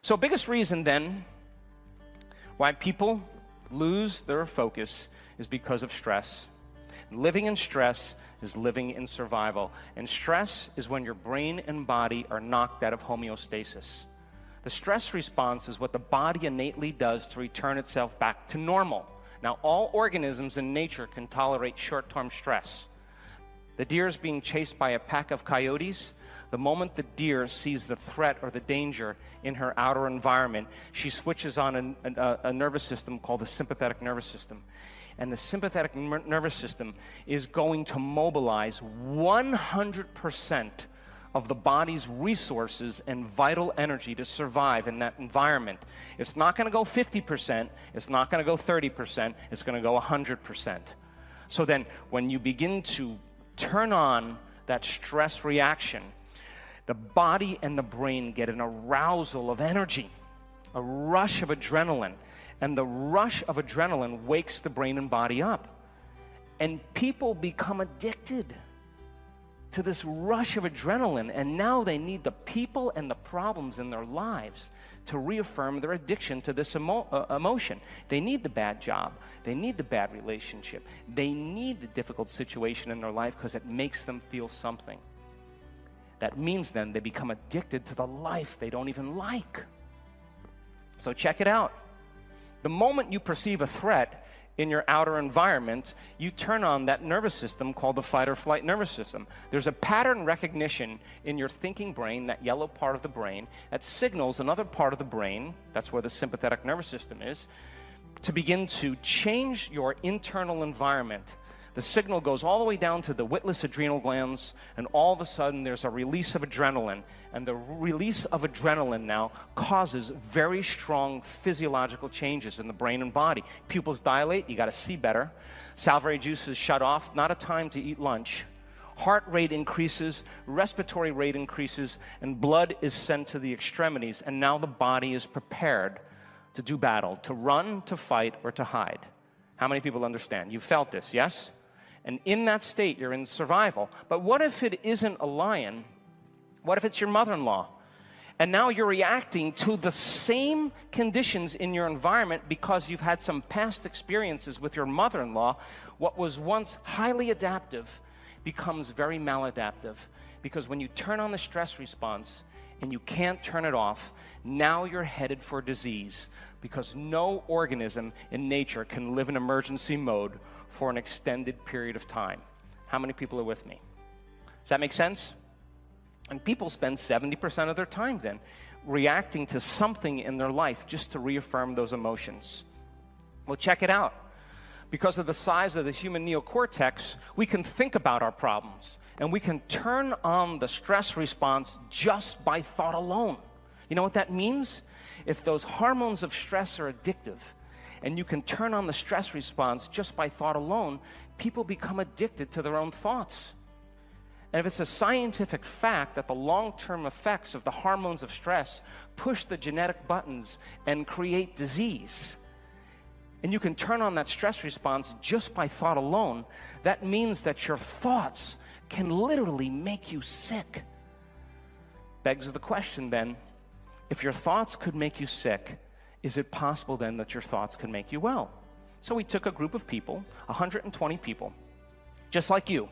So biggest reason then why people lose their focus is because of stress. Living in stress is living in survival. And stress is when your brain and body are knocked out of homeostasis. The stress response is what the body innately does to return itself back to normal. Now, all organisms in nature can tolerate short-term stress. The deer is being chased by a pack of coyotes. The moment the deer sees the threat or the danger in her outer environment, she switches on a nervous system called the sympathetic nervous system. And the sympathetic nervous system is going to mobilize 100% of the body's resources and vital energy to survive in that environment. It's not going to go 50%, it's not going to go 30%, it's going to go 100%. So then when you begin to turn on that stress reaction, the body and the brain get an arousal of energy, a rush of adrenaline, and the rush of adrenaline wakes the brain and body up. And people become addicted to this rush of adrenaline, and now they need the people and the problems in their lives to reaffirm their addiction to this emotion. They need the bad job. They need the bad relationship. They need the difficult situation in their life because it makes them feel something. That means then they become addicted to the life they don't even like. So check it out. The moment you perceive a threat in your outer environment, you turn on that nervous system called the fight or flight nervous system. There's a pattern recognition in your thinking brain, that yellow part of the brain, that signals another part of the brain, that's where the sympathetic nervous system is, to begin to change your internal environment. The signal goes all the way down to the witless adrenal glands, and all of a sudden there's a release of adrenaline. And the release of adrenaline now causes very strong physiological changes in the brain and body. Pupils dilate, you got to see better. Salivary juices shut off, not a time to eat lunch. Heart rate increases, respiratory rate increases, and blood is sent to the extremities. And now the body is prepared to do battle, to run, to fight, or to hide. How many people understand? You've felt this, yes? And in that state, you're in survival. But what if it isn't a lion? What if it's your mother-in-law? And now you're reacting to the same conditions in your environment because you've had some past experiences with your mother-in-law. What was once highly adaptive becomes very maladaptive. Because when you turn on the stress response and you can't turn it off, now you're headed for disease. Because no organism in nature can live in emergency mode for an extended period of time. How many people are with me? Does that make sense? And people spend 70% of their time then reacting to something in their life just to reaffirm those emotions. Well, check it out. Because of the size of the human neocortex, we can think about our problems, and we can turn on the stress response just by thought alone. You know what that means? If those hormones of stress are addictive, and you can turn on the stress response just by thought alone, people become addicted to their own thoughts. And if it's a scientific fact that the long-term effects of the hormones of stress push the genetic buttons and create disease, and you can turn on that stress response just by thought alone, that means that your thoughts can literally make you sick. Begs the question then, if your thoughts could make you sick, is it possible then that your thoughts can make you well? So we took a group of people, 120 people, just like you,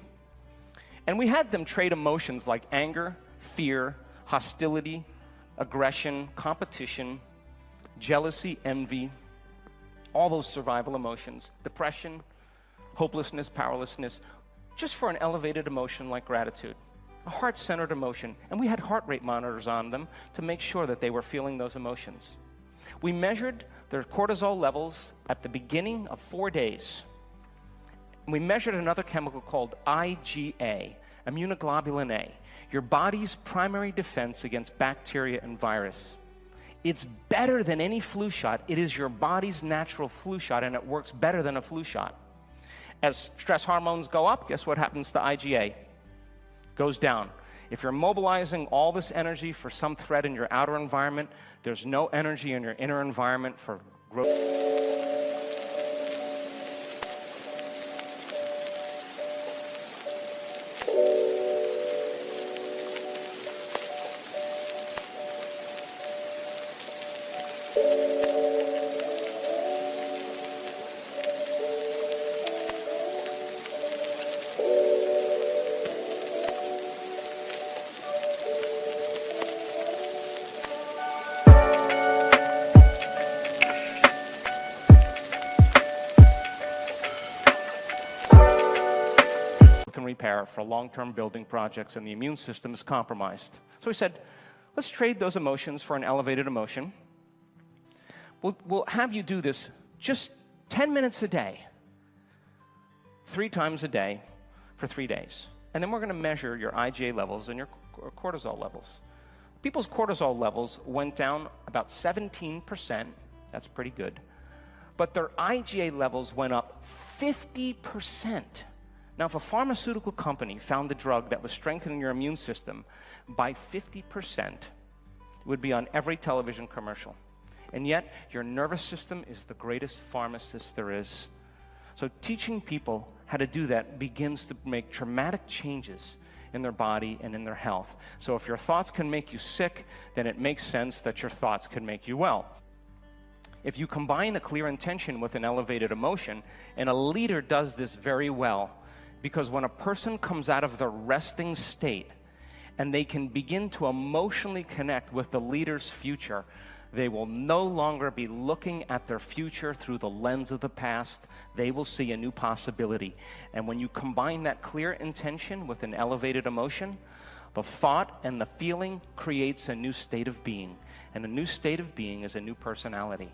and we had them trade emotions like anger, fear, hostility, aggression, competition, jealousy, envy, all those survival emotions, depression, hopelessness, powerlessness, just for an elevated emotion like gratitude, a heart-centered emotion. And we had heart rate monitors on them to make sure that they were feeling those emotions. We measured their cortisol levels at the beginning of 4 days. We measured another chemical called IgA, immunoglobulin A, your body's primary defense against bacteria and virus. It's better than any flu shot. It is your body's natural flu shot, and it works better than a flu shot. As stress hormones go up, guess what happens to IgA? Goes down. If you're mobilizing all this energy for some threat in your outer environment, there's no energy in your inner environment for growth. prepare for long-term building projects and the immune system is compromised. So we said, let's trade those emotions for an elevated emotion. We'll have you do this just 10 minutes a day, 3 times a day for 3 days. And then we're going to measure your IgA levels and your cortisol levels. People's cortisol levels went down about 17%. That's pretty good. But their IgA levels went up 50%. Now, if a pharmaceutical company found a drug that was strengthening your immune system by 50%, it would be on every television commercial. And yet, your nervous system is the greatest pharmacist there is. So teaching people how to do that begins to make dramatic changes in their body and in their health. So if your thoughts can make you sick, then it makes sense that your thoughts can make you well. If you combine a clear intention with an elevated emotion, and a leader does this very well, because when a person comes out of the resting state and they can begin to emotionally connect with the leader's future, they will no longer be looking at their future through the lens of the past. They will see a new possibility. And when you combine that clear intention with an elevated emotion, the thought and the feeling creates a new state of being. And a new state of being is a new personality.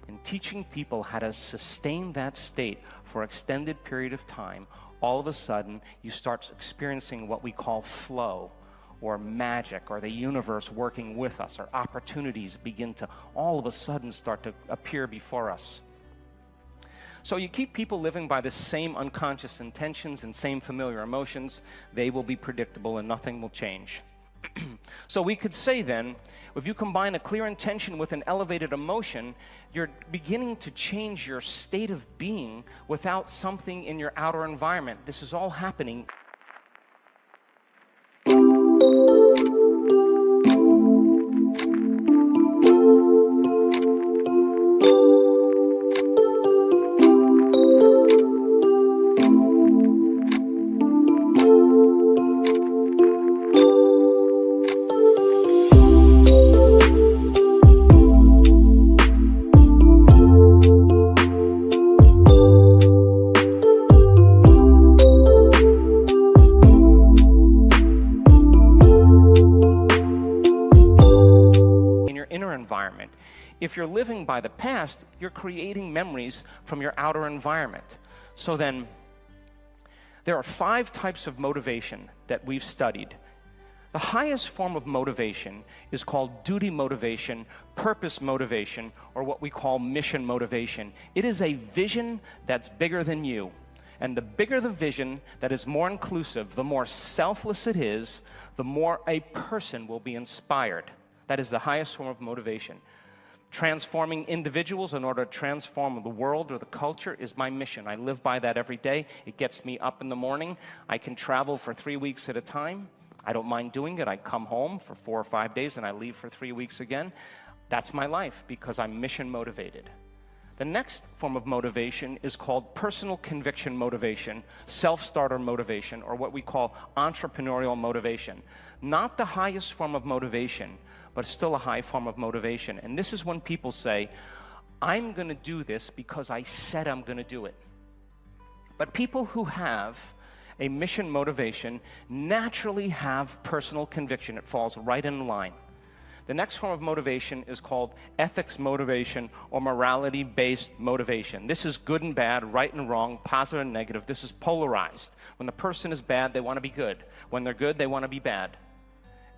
And teaching people how to sustain that state for an extended period of time, all of a sudden you start experiencing what we call flow, or magic, or the universe working with us, or opportunities begin to all of a sudden start to appear before us. So you keep people living by the same unconscious intentions and same familiar emotions, they will be predictable and nothing will change. So we could say then, if you combine a clear intention with an elevated emotion, you're beginning to change your state of being without something in your outer environment. This is all happening. Environment. If you're living by the past, you're creating memories from your outer environment. So then, there are 5 types of motivation that we've studied. The highest form of motivation is called duty motivation, purpose motivation, or what we call mission motivation. It is a vision that's bigger than you. And the bigger the vision that is more inclusive, the more selfless it is, the more a person will be inspired. That is the highest form of motivation. Transforming individuals in order to transform the world or the culture is my mission. I live by that every day. It gets me up in the morning. I can travel for 3 weeks at a time. I don't mind doing it. I come home for 4 or 5 days and I leave for 3 weeks again. That's my life because I'm mission motivated. The next form of motivation is called personal conviction motivation, self-starter motivation, or what we call entrepreneurial motivation. Not the highest form of motivation, but still a high form of motivation. And this is when people say, I'm going to do this because I said I'm going to do it. But people who have a mission motivation naturally have personal conviction. It falls right in line. The next form of motivation is called ethics motivation or morality-based motivation. This is good and bad, right and wrong, positive and negative. This is polarized. When the person is bad, they want to be good. When they're good, they want to be bad.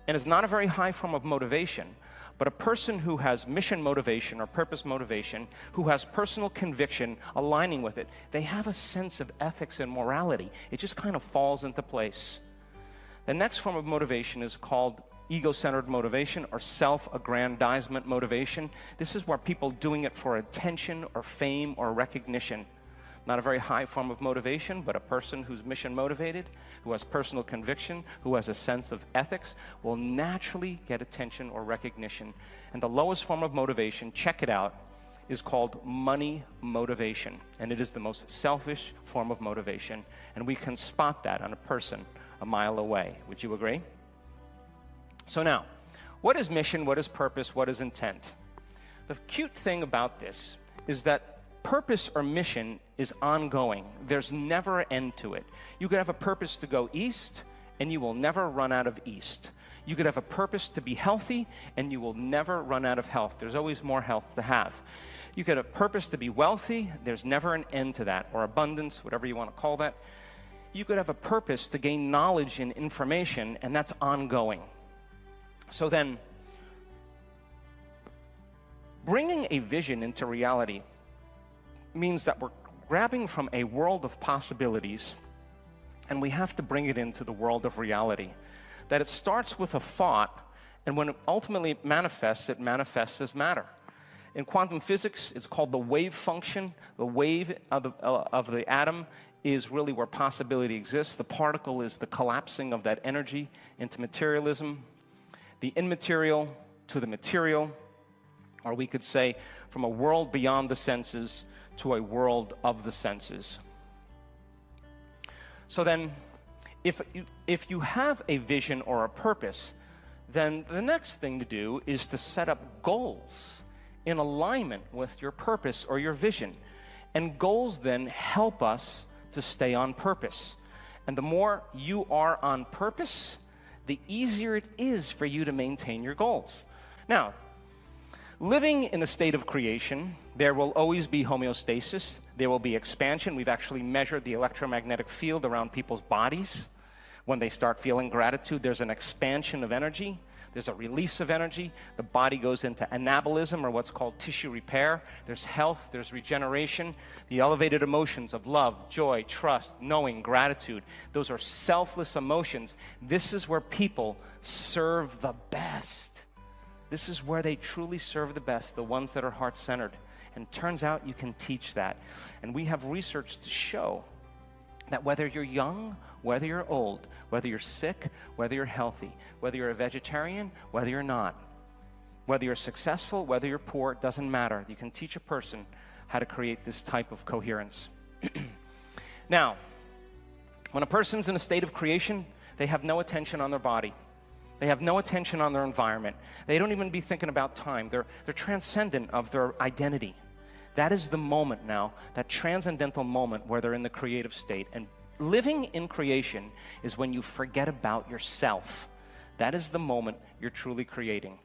And it's not a very high form of motivation, but a person who has mission motivation or purpose motivation, who has personal conviction aligning with it, they have a sense of ethics and morality. It just kind of falls into place. The next form of motivation is called ego-centered motivation or self-aggrandizement motivation. This is where people doing it for attention or fame or recognition. Not a very high form of motivation, but a person who's mission motivated, who has personal conviction, who has a sense of ethics, will naturally get attention or recognition. And the lowest form of motivation, check it out, is called money motivation. And it is the most selfish form of motivation. And we can spot that on a person a mile away. Would you agree? So now, what is mission, what is purpose, what is intent? The cute thing about this is that purpose or mission is ongoing. There's never an end to it. You could have a purpose to go east, and you will never run out of east. You could have a purpose to be healthy, and you will never run out of health. There's always more health to have. You could have a purpose to be wealthy. There's never an end to that, or abundance, whatever you want to call that. You could have a purpose to gain knowledge and information, and that's ongoing. So then, bringing a vision into reality means that we're grabbing from a world of possibilities, and we have to bring it into the world of reality. That it starts with a thought, and when it ultimately manifests, it manifests as matter. In quantum physics, it's called the wave function. The wave of the atom is really where possibility exists. The particle is the collapsing of that energy into materialism. The immaterial to the material, or we could say from a world beyond the senses to a world of the senses. So then, if you have a vision or a purpose, then the next thing to do is to set up goals in alignment with your purpose or your vision. And goals then help us to stay on purpose. And the more you are on purpose, the easier it is for you to maintain your goals. Now, living in a state of creation, there will always be homeostasis. There will be expansion. We've actually measured the electromagnetic field around people's bodies. When they start feeling gratitude, there's an expansion of energy. There's a release of energy. The body goes into anabolism, or what's called tissue repair. There's health, there's regeneration. The elevated emotions of love, joy, trust, knowing, gratitude, those are selfless emotions. This is where people serve the best. This is where they truly serve the best, the ones that are heart-centered. And it turns out you can teach that. And we have research to show that whether you're young, whether you're old, whether you're sick, whether you're healthy, whether you're a vegetarian, whether you're not, whether you're successful, whether you're poor, it doesn't matter. You can teach a person how to create this type of coherence. Now, when a person's in a state of creation, they have no attention on their body. They have no attention on their environment. They don't even be thinking about time. They're transcendent of their identity. That is the moment now, that transcendental moment where they're in the creative state. And living in creation is when you forget about yourself. That is the moment you're truly creating.